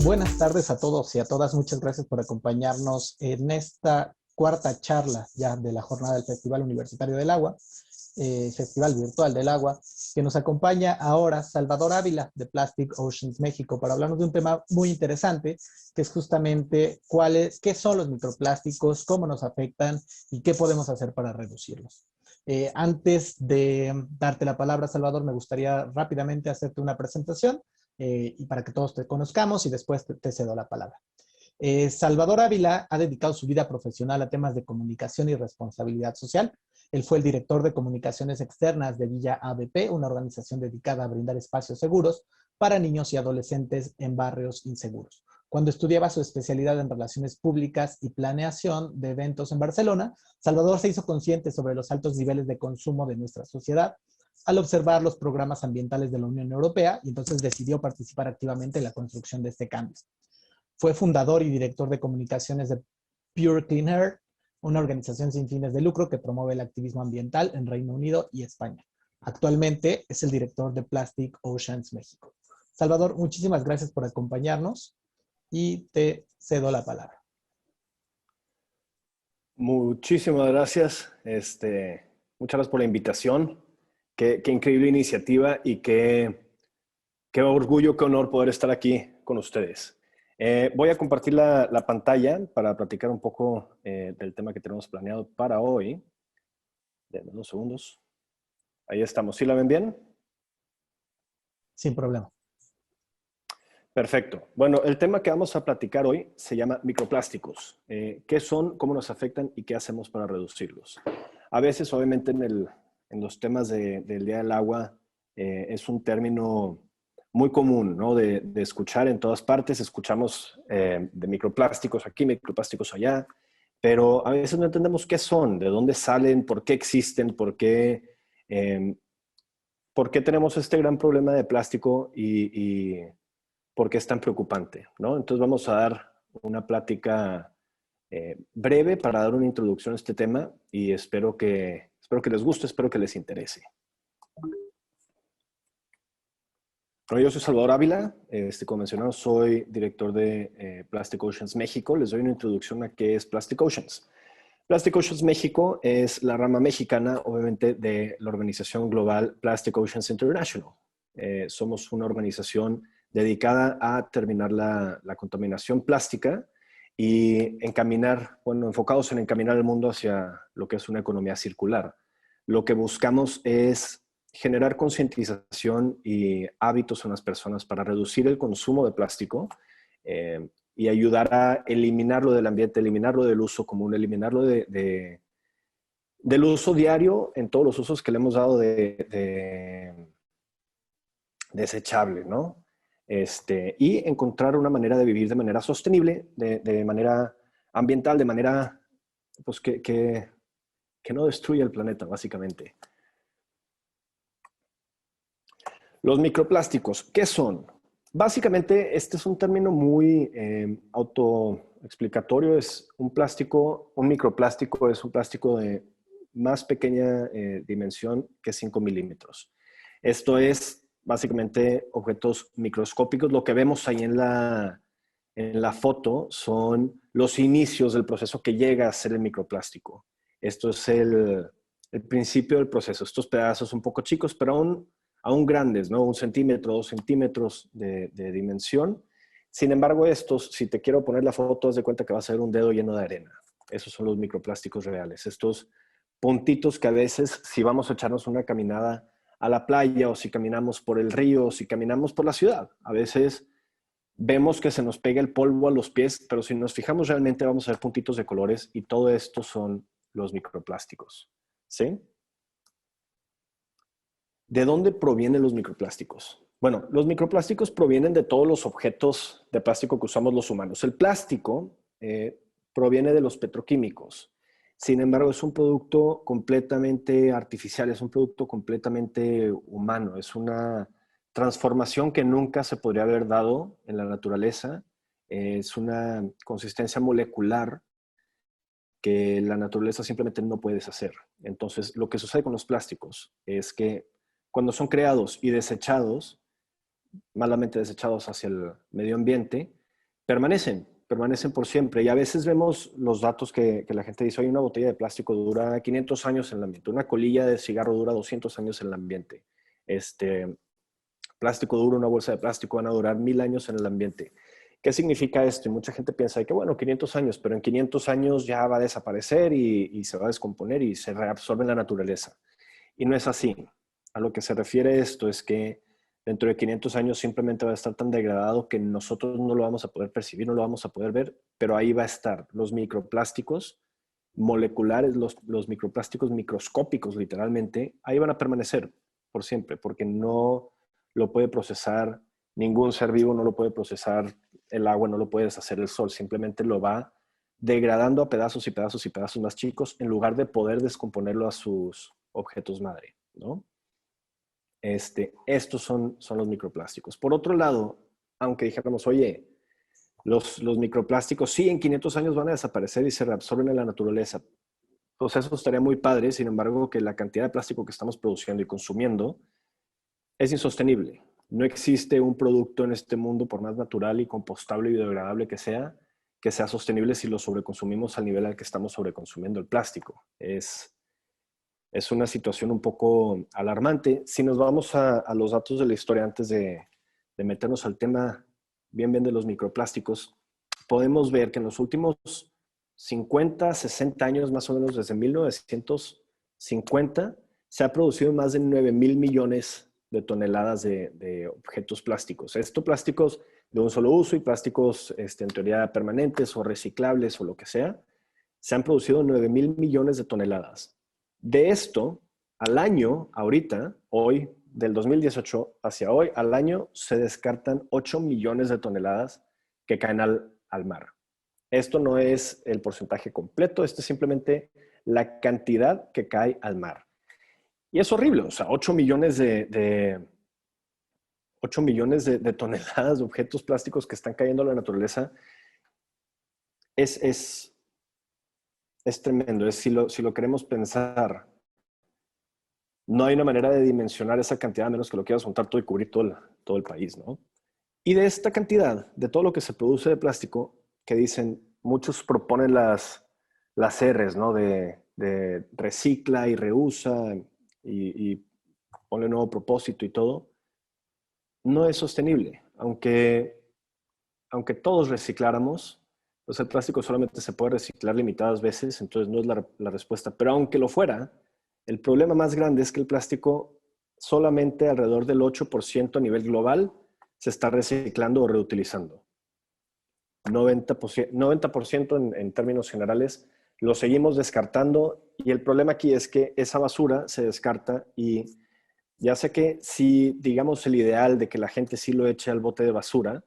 Buenas tardes a todos y a todas. Muchas gracias por acompañarnos en esta cuarta charla ya de la jornada del Festival Universitario del Agua, Festival Virtual del Agua, que nos acompaña ahora Salvador Ávila de Plastic Oceans México para hablarnos de un tema muy interesante, que es justamente qué son los microplásticos, cómo nos afectan y qué podemos hacer para reducirlos. Antes de darte la palabra, Salvador, me gustaría rápidamente hacerte una presentación y para que todos te conozcamos y después te cedo la palabra. Salvador Ávila ha dedicado su vida profesional a temas de comunicación y responsabilidad social. Él fue el director de comunicaciones externas de Villa ABP, una organización dedicada a brindar espacios seguros para niños y adolescentes en barrios inseguros. Cuando estudiaba su especialidad en relaciones públicas y planeación de eventos en Barcelona, Salvador se hizo consciente sobre los altos niveles de consumo de nuestra sociedad al observar los programas ambientales de la Unión Europea y entonces decidió participar activamente en la construcción de este cambio. Fue fundador y director de comunicaciones de Pure Clean Air, una organización sin fines de lucro que promueve el activismo ambiental en Reino Unido y España. Actualmente es el director de Plastic Oceans México. Salvador, muchísimas gracias por acompañarnos y te cedo la palabra. Muchísimas gracias. Muchas gracias por la invitación. Qué increíble iniciativa y qué orgullo, qué honor poder estar aquí con ustedes. Voy a compartir la pantalla para platicar un poco del tema que tenemos planeado para hoy. Denme unos segundos. Ahí estamos. ¿Sí la ven bien? Sin problema. Perfecto. Bueno, el tema que vamos a platicar hoy se llama microplásticos. ¿Qué son, cómo nos afectan y qué hacemos para reducirlos? A veces, obviamente, en los temas del Día del Agua es un término muy común, ¿no? de escuchar en todas partes. Escuchamos de microplásticos aquí, microplásticos allá, pero a veces no entendemos qué son, de dónde salen, por qué existen, por qué tenemos este gran problema de plástico y por qué es tan preocupante, ¿no? Entonces vamos a dar una plática breve para dar una introducción a este tema y espero que les guste, espero que les interese. Bueno, yo soy Salvador Ávila, como mencionado, soy director de Plastic Oceans México. Les doy una introducción a qué es Plastic Oceans. Plastic Oceans México es la rama mexicana, obviamente, de la organización global Plastic Oceans International. Somos una organización dedicada a terminar la contaminación plástica y enfocados en encaminar el mundo hacia lo que es una economía circular. Lo que buscamos es generar concientización y hábitos en las personas para reducir el consumo de plástico y ayudar a eliminarlo del ambiente, eliminarlo del uso común, eliminarlo del uso diario en todos los usos que le hemos dado de desechable, ¿no? Y encontrar una manera de vivir de manera sostenible, de manera ambiental, de manera pues, que no destruya el planeta, básicamente. Los microplásticos, ¿qué son? Básicamente, este es un término muy autoexplicatorio. Es un microplástico es un plástico de más pequeña dimensión que 5 milímetros. Esto es básicamente objetos microscópicos. Lo que vemos ahí en la foto son los inicios del proceso que llega a ser el microplástico. Esto es el principio del proceso. Estos pedazos un poco chicos, pero aún grandes, ¿no? 1 centímetro, 2 centímetros de dimensión. Sin embargo, estos, si te quiero poner la foto, haz de cuenta que va a ser un dedo lleno de arena. Esos son los microplásticos reales. Estos puntitos que a veces, si vamos a echarnos una caminada a la playa o si caminamos por el río o si caminamos por la ciudad, a veces vemos que se nos pega el polvo a los pies, pero si nos fijamos realmente vamos a ver puntitos de colores y todo esto son los microplásticos, ¿sí? ¿De dónde provienen los microplásticos? Bueno, los microplásticos provienen de todos los objetos de plástico que usamos los humanos. El plástico proviene de los petroquímicos. Sin embargo, es un producto completamente artificial, es un producto completamente humano. Es una transformación que nunca se podría haber dado en la naturaleza. Es una consistencia molecular que la naturaleza simplemente no puede deshacer. Entonces, lo que sucede con los plásticos es que cuando son creados y desechados, malamente desechados hacia el medio ambiente, permanecen por siempre. Y a veces vemos los datos que la gente dice, oye, una botella de plástico dura 500 años en el ambiente, una colilla de cigarro dura 200 años en el ambiente. Plástico duro, una bolsa de plástico van a durar 1000 años en el ambiente. ¿Qué significa esto? Y mucha gente piensa que, bueno, 500 años, pero en 500 años ya va a desaparecer y se va a descomponer y se reabsorbe en la naturaleza. Y no es así. A lo que se refiere esto es que dentro de 500 años simplemente va a estar tan degradado que nosotros no lo vamos a poder percibir, no lo vamos a poder ver, pero ahí va a estar los microplásticos moleculares, los microplásticos microscópicos literalmente, ahí van a permanecer por siempre, porque no lo puede procesar ningún ser vivo, no lo puede procesar el agua, no lo puede deshacer el sol, simplemente lo va degradando a pedazos y pedazos y pedazos más chicos en lugar de poder descomponerlo a sus objetos madre, ¿no? Estos son los microplásticos. Por otro lado, aunque dijéramos, oye, los microplásticos sí en 500 años van a desaparecer y se reabsorben en la naturaleza, pues eso estaría muy padre, sin embargo, que la cantidad de plástico que estamos produciendo y consumiendo es insostenible. No existe un producto en este mundo, por más natural y compostable y biodegradable que sea sostenible si lo sobreconsumimos al nivel al que estamos sobreconsumiendo el plástico. Es una situación un poco alarmante. Si nos vamos a los datos de la historia antes de meternos al tema bien de los microplásticos, podemos ver que en los últimos 50, 60 años, más o menos desde 1950, se ha producido más de 9,000 millones de toneladas de objetos plásticos. Estos plásticos de un solo uso y plásticos en teoría permanentes o reciclables o lo que sea, se han producido 9,000 millones de toneladas. De esto, al año, ahorita, hoy, del 2018 hacia hoy, al año se descartan 8 millones de toneladas que caen al mar. Esto no es el porcentaje completo, esto es simplemente la cantidad que cae al mar. Y es horrible, o sea, 8 millones de 8 millones de toneladas de objetos plásticos que están cayendo a la naturaleza es tremendo. Si lo queremos pensar, no hay una manera de dimensionar esa cantidad a menos que lo quieras juntar todo y cubrir todo el país, ¿no? Y de esta cantidad, de todo lo que se produce de plástico, que dicen, muchos proponen las R's, ¿no? De recicla y reusa y ponle nuevo propósito y todo, no es sostenible. Aunque todos recicláramos, pues el plástico solamente se puede reciclar limitadas veces, entonces no es la respuesta. Pero aunque lo fuera, el problema más grande es que el plástico solamente alrededor del 8% a nivel global se está reciclando o reutilizando. 90% en términos generales lo seguimos descartando y el problema aquí es que esa basura se descarta y ya sé que si digamos el ideal de que la gente sí lo eche al bote de basura,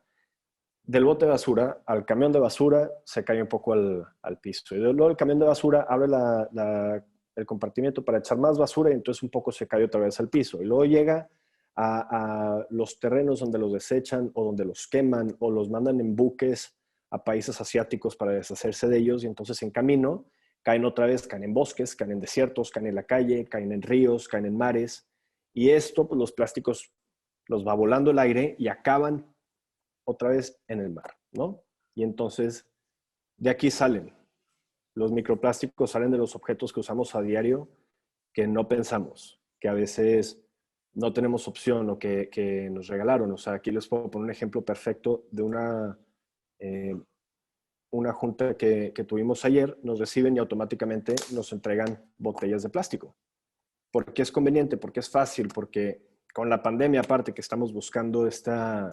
del bote de basura al camión de basura se cae un poco al piso. Y luego el camión de basura abre el compartimiento para echar más basura y entonces un poco se cae otra vez al piso. Y luego llega a los terrenos donde los desechan o donde los queman o los mandan en buques a países asiáticos para deshacerse de ellos y entonces en camino caen otra vez, caen en bosques, caen en desiertos, caen en la calle, caen en ríos, caen en mares. Y esto, pues los plásticos los va volando el aire y acaban otra vez en el mar, ¿no? Y entonces de aquí salen. Los microplásticos salen de los objetos que usamos a diario que no pensamos, que a veces no tenemos opción o que nos regalaron. O sea, aquí les puedo poner un ejemplo perfecto de una junta que tuvimos ayer. Nos reciben y automáticamente nos entregan botellas de plástico. Porque es conveniente, porque es fácil, porque con la pandemia aparte que estamos buscando esta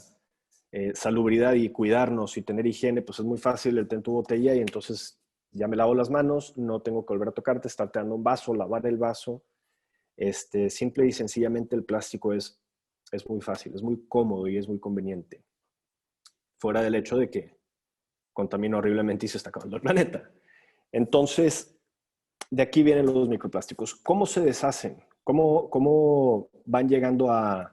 salubridad y cuidarnos y tener higiene, pues es muy fácil el ten tu botella y entonces ya me lavo las manos, no tengo que volver a tocarte, estarte dando un vaso, lavar el vaso. Simple y sencillamente el plástico es muy fácil, es muy cómodo y es muy conveniente. Fuera del hecho de que contamina horriblemente y se está acabando el planeta. Entonces, de aquí vienen los microplásticos. ¿Cómo se deshacen? ¿Cómo van llegando a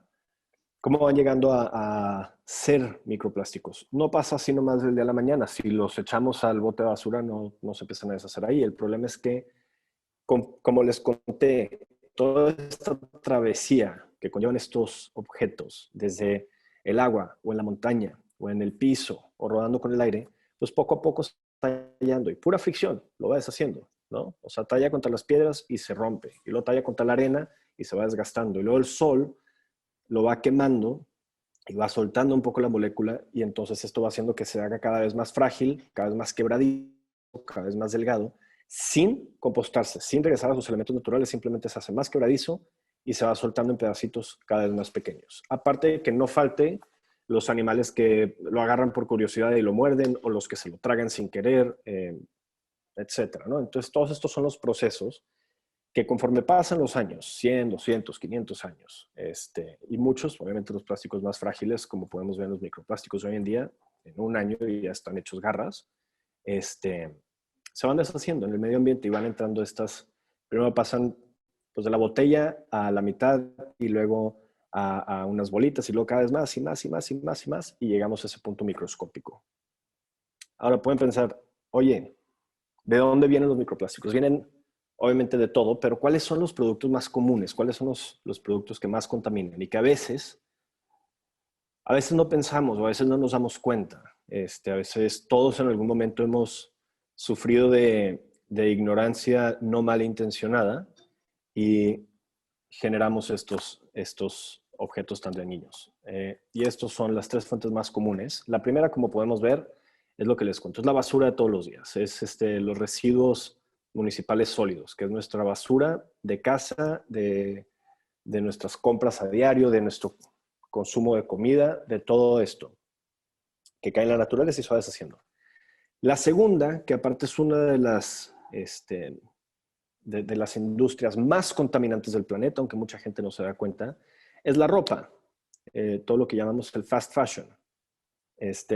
ser microplásticos? No pasa así nomás del día a la mañana. Si los echamos al bote de basura, no se empiezan a deshacer ahí. El problema es que, como les conté, toda esta travesía que conllevan estos objetos, desde el agua o en la montaña o en el piso o rodando con el aire, pues poco a poco se está tallando y pura fricción lo va deshaciendo, ¿no? O sea, talla contra las piedras y se rompe, y luego talla contra la arena y se va desgastando, y luego el sol lo va quemando y va soltando un poco la molécula, y entonces esto va haciendo que se haga cada vez más frágil, cada vez más quebradizo, cada vez más delgado, sin compostarse, sin regresar a sus elementos naturales, simplemente se hace más quebradizo y se va soltando en pedacitos cada vez más pequeños. Aparte de que no falte los animales que lo agarran por curiosidad y lo muerden, o los que se lo tragan sin querer, etcétera, ¿no? Entonces, todos estos son los procesos que conforme pasan los años, 100, 200, 500 años, y muchos, obviamente los plásticos más frágiles, como podemos ver en los microplásticos hoy en día, en un año ya están hechos garras, se van deshaciendo en el medio ambiente y van entrando estas, primero pasan pues de la botella a la mitad y luego a unas bolitas y luego cada vez más y más y más y más y más y llegamos a ese punto microscópico. Ahora pueden pensar, oye, ¿de dónde vienen los microplásticos? Vienen obviamente de todo, pero ¿cuáles son los productos más comunes? ¿Cuáles son los productos que más contaminan? Y que a veces no pensamos o a veces no nos damos cuenta. A veces todos en algún momento hemos sufrido de ignorancia no malintencionada y generamos estos objetos tan dañinos. Y estos son las tres fuentes más comunes. La primera, como podemos ver, es lo que les cuento. Es la basura de todos los días. Es los residuos municipales sólidos, que es nuestra basura de casa, de nuestras compras a diario, de nuestro consumo de comida, de todo esto, que cae en la naturaleza y se va deshaciendo. La segunda, que aparte es una de las, de las industrias más contaminantes del planeta, aunque mucha gente no se da cuenta, es la ropa. Todo lo que llamamos el fast fashion.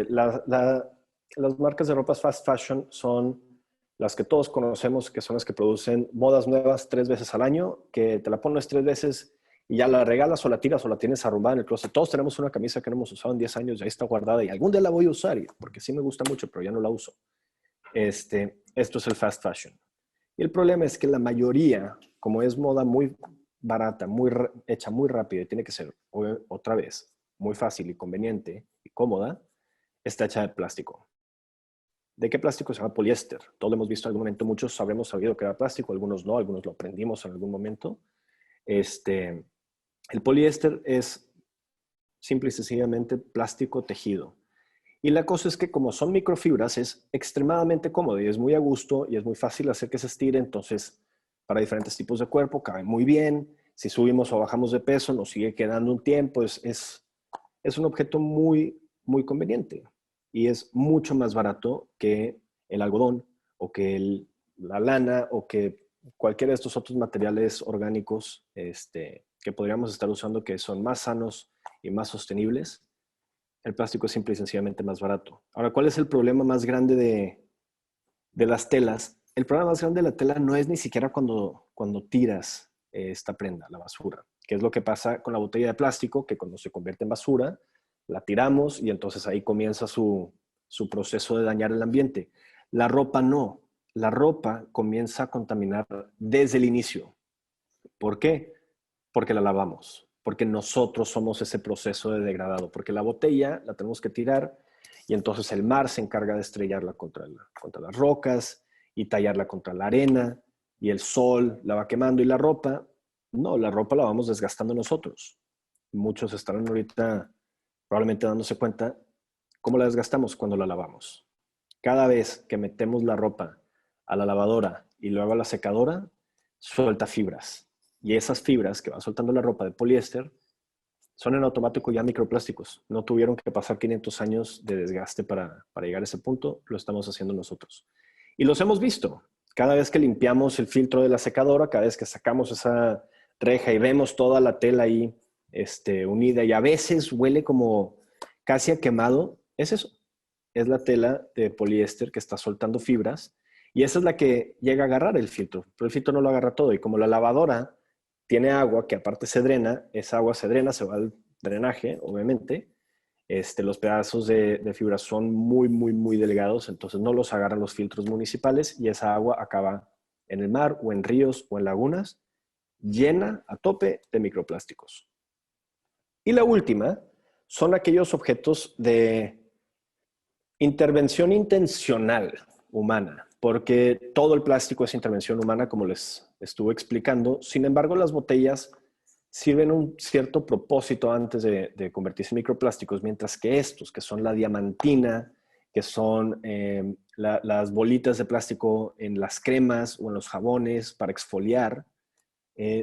Las marcas de ropas fast fashion son las que todos conocemos, que son las que producen modas nuevas 3 veces al año, que te la pones 3 veces y ya la regalas o la tiras o la tienes arrumbada en el closet. Todos tenemos una camisa que no hemos usado en 10 años y ahí está guardada y algún día la voy a usar, porque sí me gusta mucho, pero ya no la uso. Esto es el fast fashion. Y el problema es que la mayoría, como es moda muy barata, hecha muy rápido y tiene que ser otra vez muy fácil y conveniente y cómoda, está hecha de plástico. ¿De qué plástico? Se llama poliéster. Todos lo hemos visto en algún momento, muchos habremos sabido que era plástico, algunos no, algunos lo aprendimos en algún momento. El poliéster es simple y sencillamente plástico tejido. Y la cosa es que como son microfibras es extremadamente cómodo y es muy a gusto y es muy fácil hacer que se estire, entonces para diferentes tipos de cuerpo cabe muy bien. Si subimos o bajamos de peso nos sigue quedando un tiempo, es un objeto muy, muy conveniente y es mucho más barato que el algodón o que la lana o que cualquiera de estos otros materiales orgánicos que podríamos estar usando, que son más sanos y más sostenibles. El plástico es simple y sencillamente más barato. Ahora, ¿cuál es el problema más grande de las telas? El problema más grande de la tela no es ni siquiera cuando tiras esta prenda, la basura, que es lo que pasa con la botella de plástico, que cuando se convierte en basura, la tiramos y entonces ahí comienza su proceso de dañar el ambiente. La ropa no. La ropa comienza a contaminar desde el inicio. ¿Por qué? Porque la lavamos, porque nosotros somos ese proceso de degradado, porque la botella la tenemos que tirar y entonces el mar se encarga de estrellarla contra las rocas y tallarla contra la arena y el sol la va quemando y la ropa, no, la ropa la vamos desgastando nosotros. Muchos estarán ahorita probablemente dándose cuenta cómo la desgastamos cuando la lavamos. Cada vez que metemos la ropa a la lavadora y luego a la secadora, suelta fibras. Y esas fibras que va soltando la ropa de poliéster son en automático ya microplásticos. No tuvieron que pasar 500 años de desgaste para llegar a ese punto. Lo estamos haciendo nosotros. Y los hemos visto. Cada vez que limpiamos el filtro de la secadora, cada vez que sacamos esa reja y vemos toda la tela ahí unida y a veces huele como casi a quemado, es eso. Es la tela de poliéster que está soltando fibras y esa es la que llega a agarrar el filtro. Pero el filtro no lo agarra todo y como la lavadora tiene agua que aparte se drena, esa agua se drena, se va al drenaje, obviamente. Los pedazos de fibra son muy, muy, muy delgados, entonces no los agarran los filtros municipales y esa agua acaba en el mar o en ríos o en lagunas, llena a tope de microplásticos. Y la última son aquellos objetos de Intervención intencional humana, porque todo el plástico es intervención humana, como les estuve explicando. Sin embargo, las botellas sirven un cierto propósito antes de convertirse en microplásticos, mientras que estos, que son la diamantina, que son las bolitas de plástico en las cremas o en los jabones para exfoliar,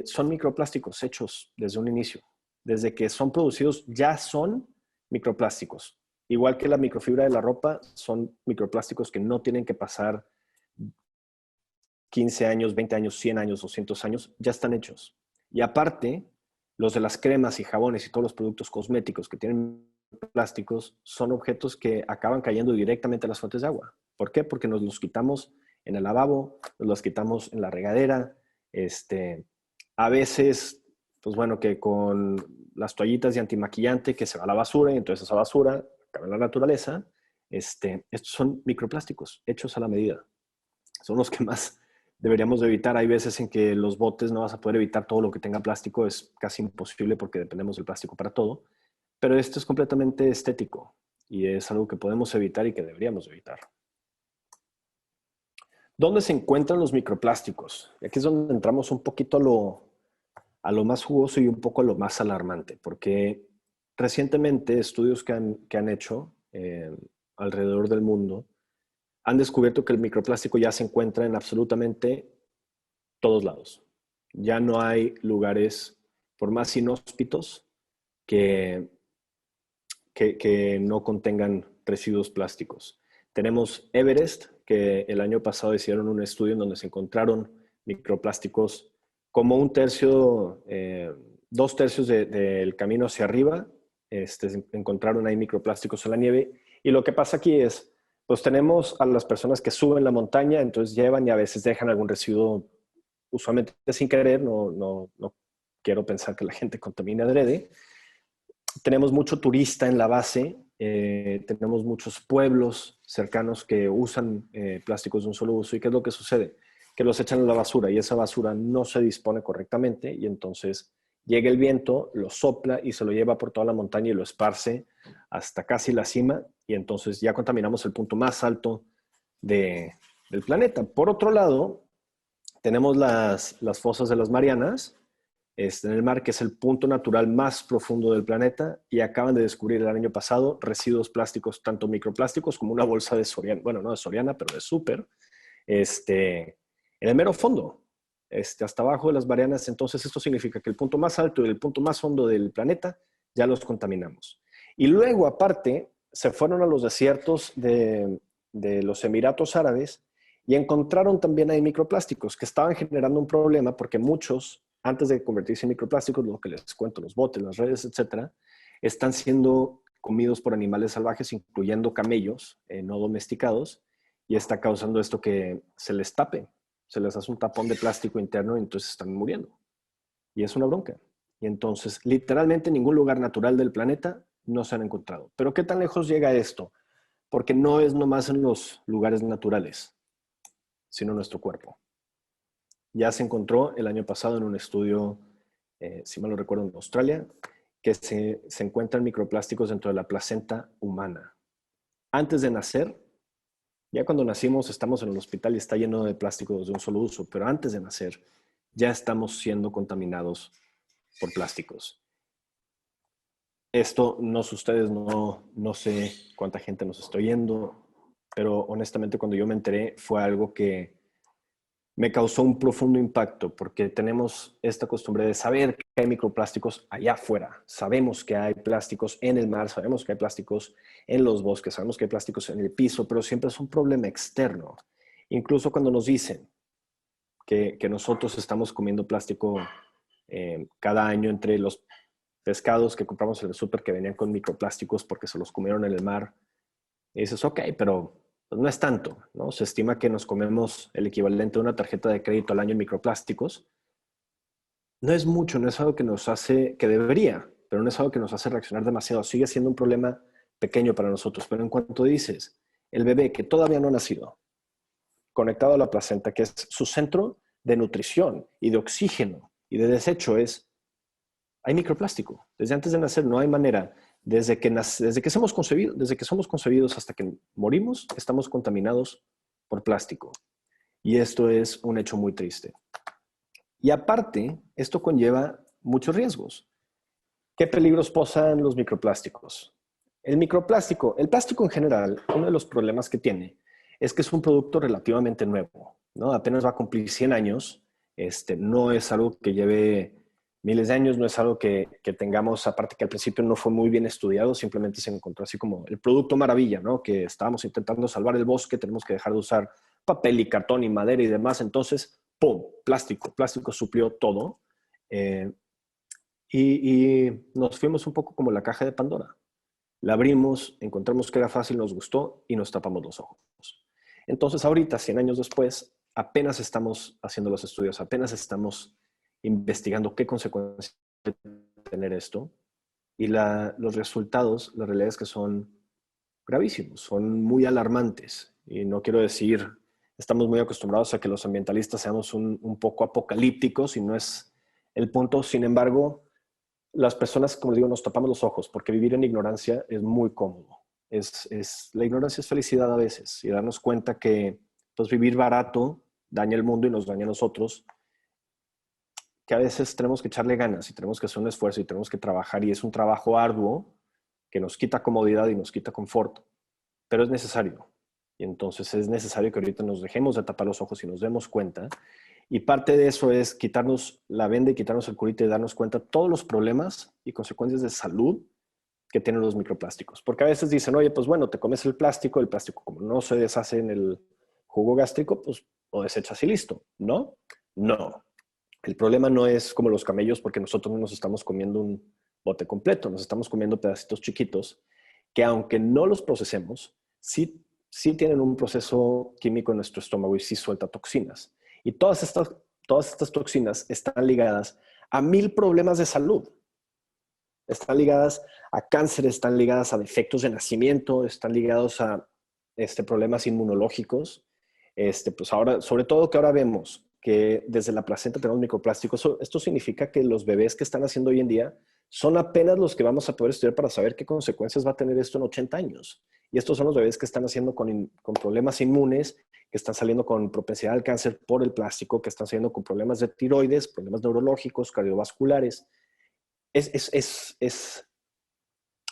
son microplásticos hechos desde un inicio. Desde que son producidos ya son microplásticos. Igual que la microfibra de la ropa, son microplásticos que no tienen que pasar 15 años, 20 años, 100 años, 200 años, ya están hechos. Y aparte, los de las cremas y jabones y todos los productos cosméticos que tienen plásticos son objetos que acaban cayendo directamente a las fuentes de agua. ¿Por qué? Porque nos los quitamos en el lavabo, nos los quitamos en la regadera, a veces, pues bueno, que con las toallitas de antimaquillante que se va a la basura y entonces esa basura acaba en la naturaleza. Estos son microplásticos hechos a la medida. Son los que más deberíamos de evitar. Hay veces en que los botes no vas a poder evitar todo lo que tenga plástico, es casi imposible porque dependemos del plástico para todo, pero esto es completamente estético y es algo que podemos evitar y que deberíamos evitar. ¿Dónde se encuentran los microplásticos? Y aquí es donde entramos un poquito a lo más jugoso y un poco a lo más alarmante, porque recientemente estudios que han hecho alrededor del mundo han descubierto que el microplástico ya se encuentra en absolutamente todos lados. Ya no hay lugares, por más inhóspitos, que no contengan residuos plásticos. Tenemos Everest, que el año pasado hicieron un estudio en donde se encontraron microplásticos como un tercio, 2/3 del camino hacia arriba, encontraron ahí microplásticos en la nieve. Y lo que pasa aquí es, pues tenemos a las personas que suben la montaña, entonces llevan y a veces dejan algún residuo, usualmente sin querer, no quiero pensar que la gente contamina adrede. Tenemos mucho turista en la base, tenemos muchos pueblos cercanos que usan plásticos de un solo uso. ¿Y qué es lo que sucede? Que los echan a la basura y esa basura no se dispone correctamente y entonces llega el viento, lo sopla y se lo lleva por toda la montaña y lo esparce hasta casi la cima y entonces ya contaminamos el punto más alto del planeta. Por otro lado, tenemos las fosas de las Marianas, en el mar, que es el punto natural más profundo del planeta, y acaban de descubrir el año pasado residuos plásticos, tanto microplásticos como una bolsa de Soriana, bueno, no de Soriana, pero de Súper, en el mero fondo, hasta abajo de las Marianas. Entonces esto significa que el punto más alto y el punto más hondo del planeta ya los contaminamos. Y luego, aparte, se fueron a los desiertos de los Emiratos Árabes y encontraron también ahí microplásticos que estaban generando un problema porque muchos, antes de convertirse en microplásticos, lo que les cuento, los botes, las redes, etcétera, están siendo comidos por animales salvajes, incluyendo camellos no domesticados, y está causando esto que se les tape, se les hace un tapón de plástico interno y entonces están muriendo. Y es una bronca. Y entonces, literalmente, en ningún lugar natural del planeta no se han encontrado. Pero ¿qué tan lejos llega esto? Porque no es nomás en los lugares naturales, sino en nuestro cuerpo. Ya se encontró el año pasado en un estudio, si mal no recuerdo, en Australia, que se encuentran microplásticos dentro de la placenta humana. Antes de nacer, ya cuando nacimos estamos en el hospital y está lleno de plásticos de un solo uso, pero antes de nacer ya estamos siendo contaminados por plásticos. Esto, no sé ustedes, no sé cuánta gente nos está oyendo, pero honestamente cuando yo me enteré fue algo que me causó un profundo impacto porque tenemos esta costumbre de saber que hay microplásticos allá afuera. Sabemos que hay plásticos en el mar, sabemos que hay plásticos en los bosques, sabemos que hay plásticos en el piso, pero siempre es un problema externo. Incluso cuando nos dicen que nosotros estamos comiendo plástico cada año entre los pescados que compramos en el súper que venían con microplásticos porque se los comieron en el mar, y dices, ok, pero pues no es tanto, ¿no? Se estima que nos comemos el equivalente a una tarjeta de crédito al año en microplásticos. No es mucho, no es algo que nos hace, que debería, pero no es algo que nos hace reaccionar demasiado. Sigue siendo un problema pequeño para nosotros, pero en cuanto dices, el bebé que todavía no ha nacido, conectado a la placenta, que es su centro de nutrición y de oxígeno y de desecho, hay microplástico. Desde antes de nacer no hay manera desde que somos concebidos hasta que morimos, estamos contaminados por plástico. Y esto es un hecho muy triste. Y aparte, esto conlleva muchos riesgos. ¿Qué peligros posan los microplásticos? El plástico en general, uno de los problemas que tiene es que es un producto relativamente nuevo, ¿no? Apenas va a cumplir 100 años. No es algo que lleve miles de años, no es algo que tengamos, aparte que al principio no fue muy bien estudiado, simplemente se encontró así como el producto maravilla, ¿no? Que estábamos intentando salvar el bosque, tenemos que dejar de usar papel y cartón y madera y demás, entonces, ¡pum! Plástico suplió todo. Y nos fuimos un poco como la caja de Pandora. La abrimos, encontramos que era fácil, nos gustó y nos tapamos los ojos. Entonces ahorita, 100 años después, apenas estamos haciendo los estudios, apenas estamos investigando qué consecuencias puede tener esto. Y los resultados, la realidad es que son gravísimos, son muy alarmantes. Y no quiero decir, estamos muy acostumbrados a que los ambientalistas seamos un poco apocalípticos y no es el punto. Sin embargo, las personas, como digo, nos tapamos los ojos porque vivir en ignorancia es muy cómodo. La ignorancia es felicidad a veces y darnos cuenta que pues, vivir barato daña el mundo y nos daña a nosotros, que a veces tenemos que echarle ganas y tenemos que hacer un esfuerzo y tenemos que trabajar y es un trabajo arduo que nos quita comodidad y nos quita confort, pero es necesario. Y entonces es necesario que ahorita nos dejemos de tapar los ojos y nos demos cuenta. Y parte de eso es quitarnos la venda y quitarnos el curita y darnos cuenta de todos los problemas y consecuencias de salud que tienen los microplásticos. Porque a veces dicen, oye, pues bueno, te comes el plástico como no se deshace en el jugo gástrico, pues lo desechas y listo. ¿No? No. El problema no es como los camellos porque nosotros no nos estamos comiendo un bote completo, nos estamos comiendo pedacitos chiquitos que aunque no los procesemos, sí tienen un proceso químico en nuestro estómago y sí suelta toxinas. Y todas estas toxinas están ligadas a 1000 problemas de salud. Están ligadas a cáncer, están ligadas a defectos de nacimiento, están ligados a problemas inmunológicos. Pues ahora, sobre todo que ahora vemos que desde la placenta tenemos microplásticos. Esto significa que los bebés que están haciendo hoy en día son apenas los que vamos a poder estudiar para saber qué consecuencias va a tener esto en 80 años. Y estos son los bebés que están haciendo con problemas inmunes, que están saliendo con propensidad al cáncer por el plástico, que están saliendo con problemas de tiroides, problemas neurológicos, cardiovasculares. Es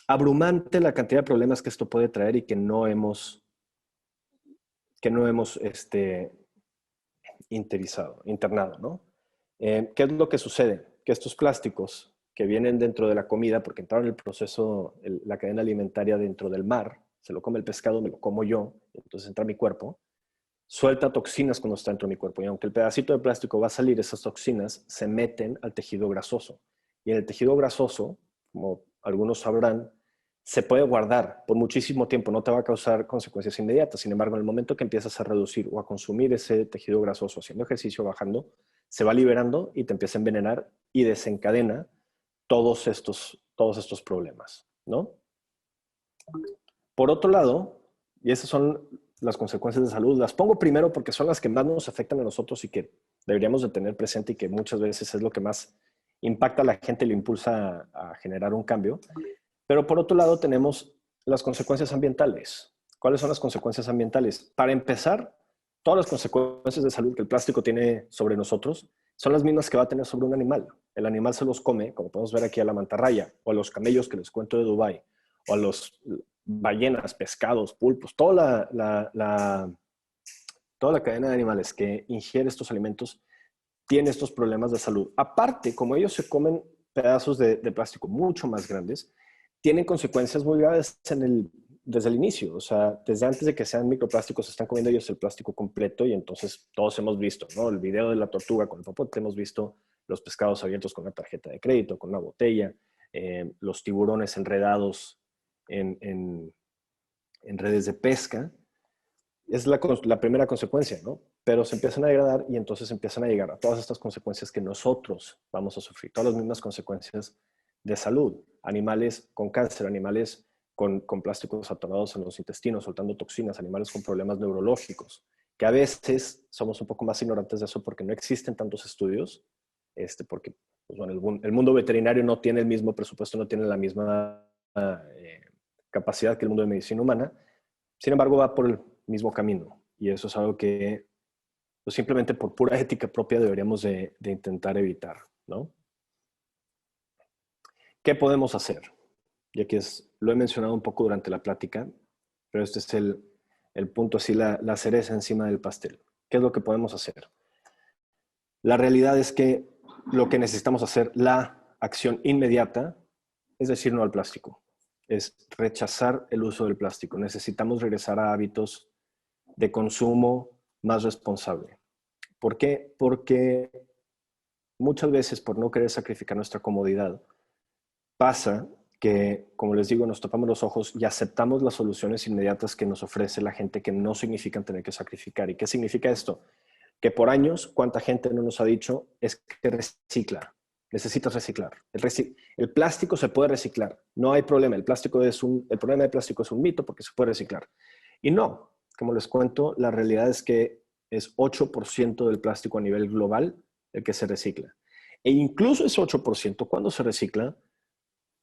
abrumante la cantidad de problemas que esto puede traer y que no hemos internado, ¿no? ¿Qué es lo que sucede? Que estos plásticos que vienen dentro de la comida, porque entraron en el proceso, la cadena alimentaria dentro del mar, se lo come el pescado, me lo como yo, entonces entra a mi cuerpo, suelta toxinas cuando está dentro de mi cuerpo. Y aunque el pedacito de plástico va a salir, esas toxinas se meten al tejido grasoso. Y en el tejido grasoso, como algunos sabrán, se puede guardar por muchísimo tiempo, no te va a causar consecuencias inmediatas. Sin embargo, en el momento que empiezas a reducir o a consumir ese tejido grasoso haciendo ejercicio, bajando, se va liberando y te empieza a envenenar y desencadena todos estos problemas, ¿no? Por otro lado, y esas son las consecuencias de salud, las pongo primero porque son las que más nos afectan a nosotros y que deberíamos de tener presente y que muchas veces es lo que más impacta a la gente y le impulsa a generar un cambio. Pero por otro lado tenemos las consecuencias ambientales. ¿Cuáles son las consecuencias ambientales? Para empezar, todas las consecuencias de salud que el plástico tiene sobre nosotros son las mismas que va a tener sobre un animal. El animal se los come, como podemos ver aquí a la mantarraya, o a los camellos que les cuento de Dubái, o a los ballenas, pescados, pulpos, toda la cadena de animales que ingiere estos alimentos tiene estos problemas de salud. Aparte, como ellos se comen pedazos de plástico mucho más grandes, tienen consecuencias muy graves desde el inicio. O sea, desde antes de que sean microplásticos, están comiendo ellos el plástico completo y entonces todos hemos visto, ¿no? El video de la tortuga con el popote, hemos visto los pescados abiertos con una tarjeta de crédito, con una botella, los tiburones enredados en redes de pesca. Es la primera consecuencia, ¿no? Pero se empiezan a degradar y entonces empiezan a llegar a todas estas consecuencias que nosotros vamos a sufrir, todas las mismas consecuencias de salud. Animales con cáncer, animales con plásticos atorados en los intestinos, soltando toxinas, animales con problemas neurológicos, que a veces somos un poco más ignorantes de eso porque no existen tantos estudios, porque pues bueno, el mundo veterinario no tiene el mismo presupuesto, no tiene la misma capacidad que el mundo de medicina humana. Sin embargo, va por el mismo camino. Y eso es algo que pues, simplemente por pura ética propia deberíamos de intentar evitar, ¿no? ¿Qué podemos hacer? Y aquí lo he mencionado un poco durante la plática, pero este es el punto, así la cereza encima del pastel. ¿Qué es lo que podemos hacer? La realidad es que lo que necesitamos hacer, la acción inmediata, es decir no al plástico. Es rechazar el uso del plástico. Necesitamos regresar a hábitos de consumo más responsable. ¿Por qué? Porque muchas veces, por no querer sacrificar nuestra comodidad, pasa que, como les digo, nos topamos los ojos y aceptamos las soluciones inmediatas que nos ofrece la gente que no significan tener que sacrificar. ¿Y qué significa esto? Que por años, ¿cuánta gente no nos ha dicho es que recicla? Necesitas reciclar. El plástico se puede reciclar. No hay problema. El problema del plástico es un mito porque se puede reciclar. Y no, como les cuento, la realidad es que es 8% del plástico a nivel global el que se recicla. E incluso ese 8%, cuando se recicla,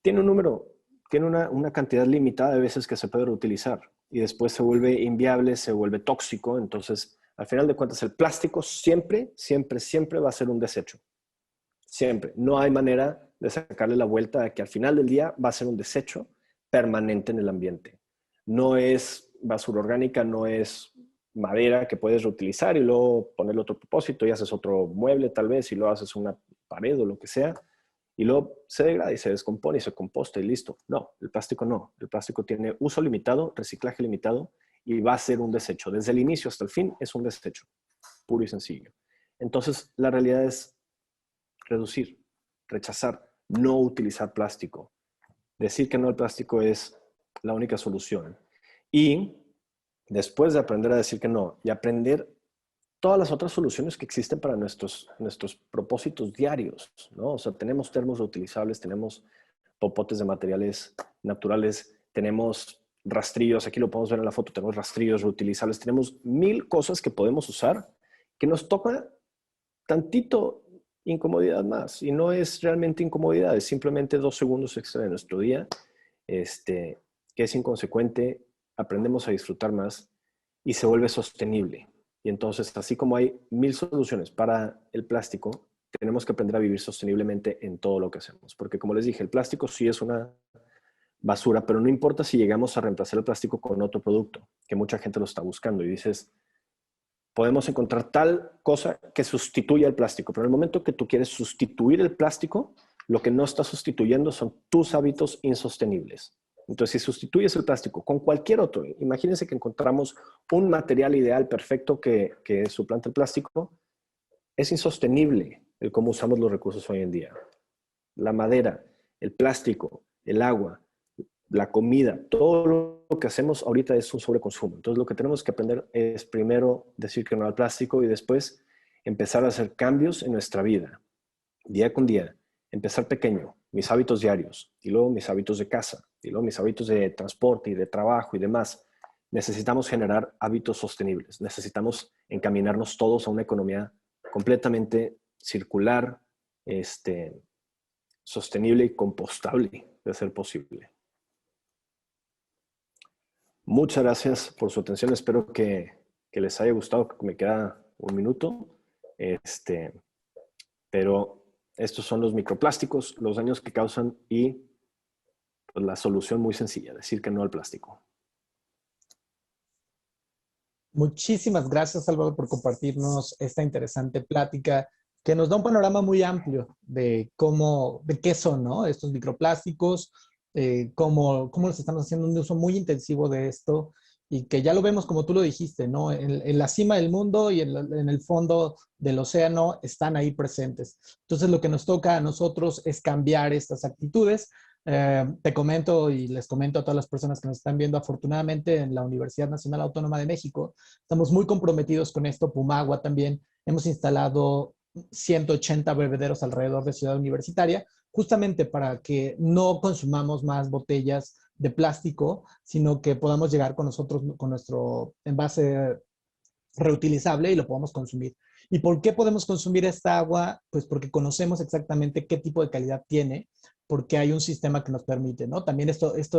tiene un número, tiene una cantidad limitada de veces que se puede reutilizar y después se vuelve inviable, se vuelve tóxico. Entonces, al final de cuentas, el plástico siempre, siempre, siempre va a ser un desecho. Siempre. No hay manera de sacarle la vuelta a que al final del día va a ser un desecho permanente en el ambiente. No es basura orgánica, no es madera que puedes reutilizar y luego ponerle otro propósito y haces otro mueble tal vez y luego haces una pared o lo que sea. Y luego se degrada y se descompone y se composta y listo. No, el plástico no. El plástico tiene uso limitado, reciclaje limitado y va a ser un desecho. Desde el inicio hasta el fin es un desecho, puro y sencillo. Entonces, la realidad es reducir, rechazar, no utilizar plástico. Decir que no al plástico es la única solución. Y después de aprender a decir que no y aprender todas las otras soluciones que existen para nuestros propósitos diarios, ¿no? O sea, tenemos termos reutilizables, tenemos popotes de materiales naturales, tenemos rastrillos, aquí lo podemos ver en la foto, tenemos rastrillos reutilizables, tenemos 1000 cosas que podemos usar que nos toca tantito incomodidad más. Y no es realmente incomodidad, es simplemente 2 segundos extra de nuestro día, que es inconsecuente, aprendemos a disfrutar más y se vuelve sostenible. Y entonces, así como hay 1000 soluciones para el plástico, tenemos que aprender a vivir sosteniblemente en todo lo que hacemos. Porque como les dije, el plástico sí es una basura, pero no importa si llegamos a reemplazar el plástico con otro producto, que mucha gente lo está buscando. Y dices, podemos encontrar tal cosa que sustituya el plástico, pero en el momento que tú quieres sustituir el plástico, lo que no estás sustituyendo son tus hábitos insostenibles. Entonces, si sustituyes el plástico con cualquier otro, imagínense que encontramos un material ideal perfecto que suplante el plástico, es insostenible el cómo usamos los recursos hoy en día. La madera, el plástico, el agua, la comida, todo lo que hacemos ahorita es un sobreconsumo. Entonces, lo que tenemos que aprender es primero decir que no al plástico y después empezar a hacer cambios en nuestra vida, día con día. Empezar pequeño, mis hábitos diarios, y luego mis hábitos de casa, y luego mis hábitos de transporte y de trabajo y demás. Necesitamos generar hábitos sostenibles. Necesitamos encaminarnos todos a una economía completamente circular, sostenible y compostable, de ser posible. Muchas gracias por su atención. Espero que les haya gustado. Me queda un minuto. Pero estos son los microplásticos, los daños que causan y pues, la solución muy sencilla, decir que no al plástico. Muchísimas gracias, Salvador, por compartirnos esta interesante plática que nos da un panorama muy amplio de qué son, ¿no? Estos microplásticos, cómo los estamos haciendo un uso muy intensivo de esto y que ya lo vemos como tú lo dijiste, ¿no? En la cima del mundo y en el fondo del océano están ahí presentes. Entonces, lo que nos toca a nosotros es cambiar estas actitudes. Te comento y les comento a todas las personas que nos están viendo, afortunadamente en la Universidad Nacional Autónoma de México estamos muy comprometidos con esto, Pumagua también, hemos instalado 180 bebederos alrededor de Ciudad Universitaria, justamente para que no consumamos más botellas de plástico, sino que podamos llegar con nosotros, con nuestro envase reutilizable y lo podamos consumir. ¿Y por qué podemos consumir esta agua? Pues porque conocemos exactamente qué tipo de calidad tiene, porque hay un sistema que nos permite, ¿no? También esto es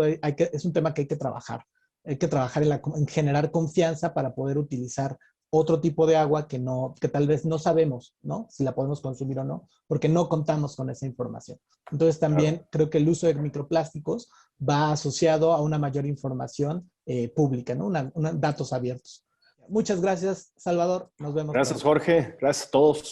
un tema que hay que trabajar. Hay que trabajar en generar confianza para poder utilizar otro tipo de agua que tal vez no sabemos, ¿no? Si la podemos consumir o no, porque no contamos con esa información. Entonces también Claro. creo que el uso de microplásticos va asociado a una mayor información pública, ¿no? Datos abiertos. Muchas gracias, Salvador. Nos vemos Gracias, pronto. Jorge. Gracias a todos.